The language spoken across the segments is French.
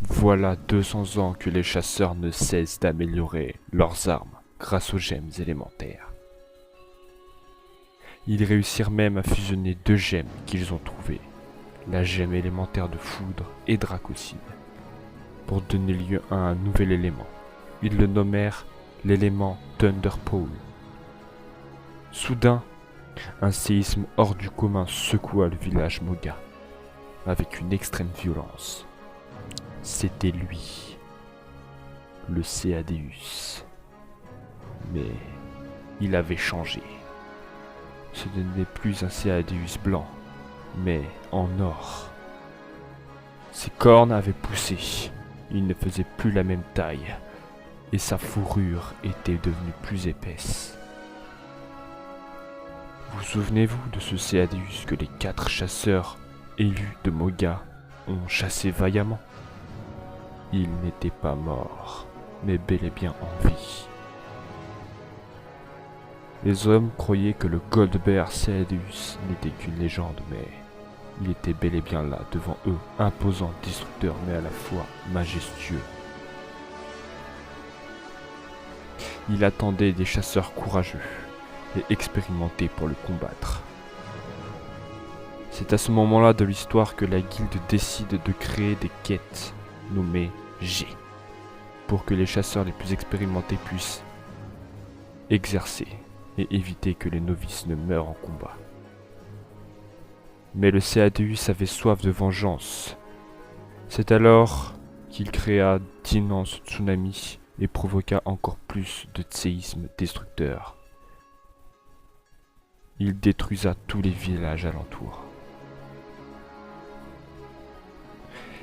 Voilà 200 ans que les chasseurs ne cessent d'améliorer leurs armes grâce aux gemmes élémentaires. Ils réussirent même à fusionner deux gemmes qu'ils ont trouvées, la gemme élémentaire de foudre et Dracocide, pour donner lieu à un nouvel élément. Ils le nommèrent l'élément Thunderpole. Soudain, un séisme hors du commun secoua le village Moga, avec une extrême violence. C'était lui, le Céadeus. Mais il avait changé. Ce n'était plus un Céadeus blanc, mais en or. Ses cornes avaient poussé, il ne faisait plus la même taille, et sa fourrure était devenue plus épaisse. Vous souvenez-vous de ce Céadeus que les 4 chasseurs élus de Moga ont chassé vaillamment? Il n'était pas mort, mais bel et bien en vie. Les hommes croyaient que le Goldbear Céadeus n'était qu'une légende, mais il était bel et bien là, devant eux, imposant, destructeur, mais à la fois majestueux. Il attendait des chasseurs courageux et expérimentés pour le combattre. C'est à ce moment-là de l'histoire que la guilde décide de créer des quêtes nommées G, pour que les chasseurs les plus expérimentés puissent exercer et éviter que les novices ne meurent en combat. Mais le Céadeus avait soif de vengeance. C'est alors qu'il créa d'immenses tsunamis et provoqua encore plus de séismes destructeurs. Il détruisa tous les villages alentours.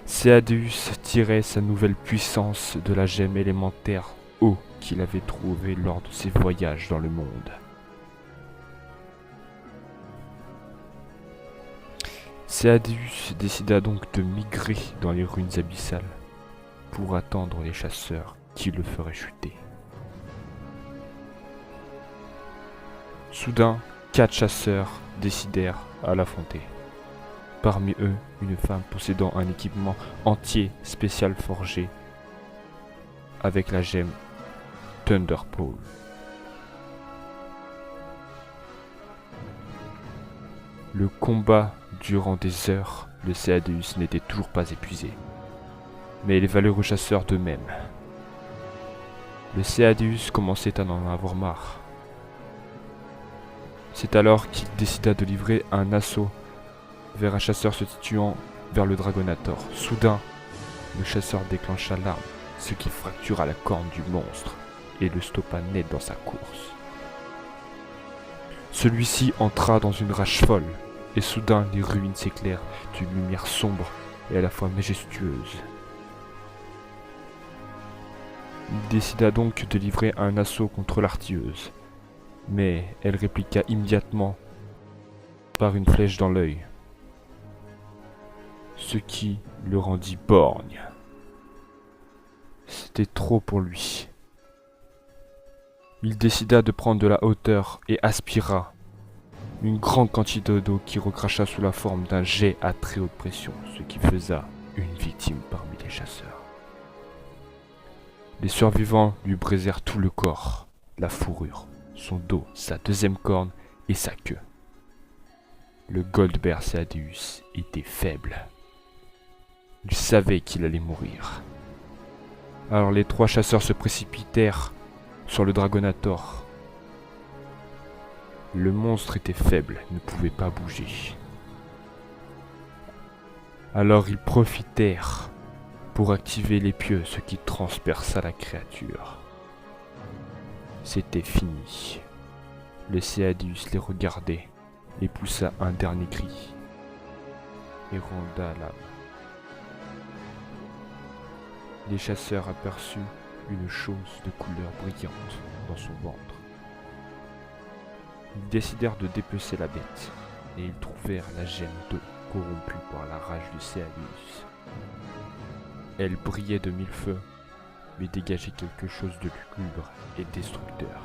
Céadeus tirait sa nouvelle puissance de la gemme élémentaire eau qu'il avait trouvée lors de ses voyages dans le monde. Céadeus décida donc de migrer dans les ruines abyssales pour attendre les chasseurs qui le feraient chuter. Soudain, 4 chasseurs décidèrent à l'affronter. Parmi eux, une femme possédant un équipement entier spécial forgé avec la gemme Thunderpole. Le combat durant des heures, le Céadeus n'était toujours pas épuisé, mais les valeureux chasseurs d'eux-mêmes. Le Céadeus commençait à en avoir marre. C'est alors qu'il décida de livrer un assaut vers un chasseur se situant vers le Dragonator. Soudain, le chasseur déclencha l'arme, ce qui fractura la corne du monstre et le stoppa net dans sa course. Celui-ci entra dans une rage folle, et soudain les ruines s'éclairent d'une lumière sombre et à la fois majestueuse. Il décida donc de livrer un assaut contre l'artilleuse, mais elle répliqua immédiatement par une flèche dans l'œil, ce qui le rendit borgne. C'était trop pour lui. Il décida de prendre de la hauteur et aspira une grande quantité d'eau qui recracha sous la forme d'un jet à très haute pression, ce qui faisa une victime parmi les chasseurs. Les survivants lui brisèrent tout le corps, la fourrure, son dos, sa deuxième corne et sa queue. Le Goldbear Céadeus était faible. Il savait qu'il allait mourir. Alors les 3 chasseurs se précipitèrent sur le Dragonator. Le monstre était faible, ne pouvait pas bouger. Alors ils profitèrent pour activer les pieux, ce qui transperça la créature. C'était fini. Le Céadeus les regardait et poussa un dernier cri et ronda l'âme. Les chasseurs aperçurent une chose de couleur brillante dans son ventre. Ils décidèrent de dépecer la bête, et ils trouvèrent la gemme d'eau corrompue par la rage du Céadeus. Elle brillait de 1000 feux, mais dégageait quelque chose de lugubre et destructeur.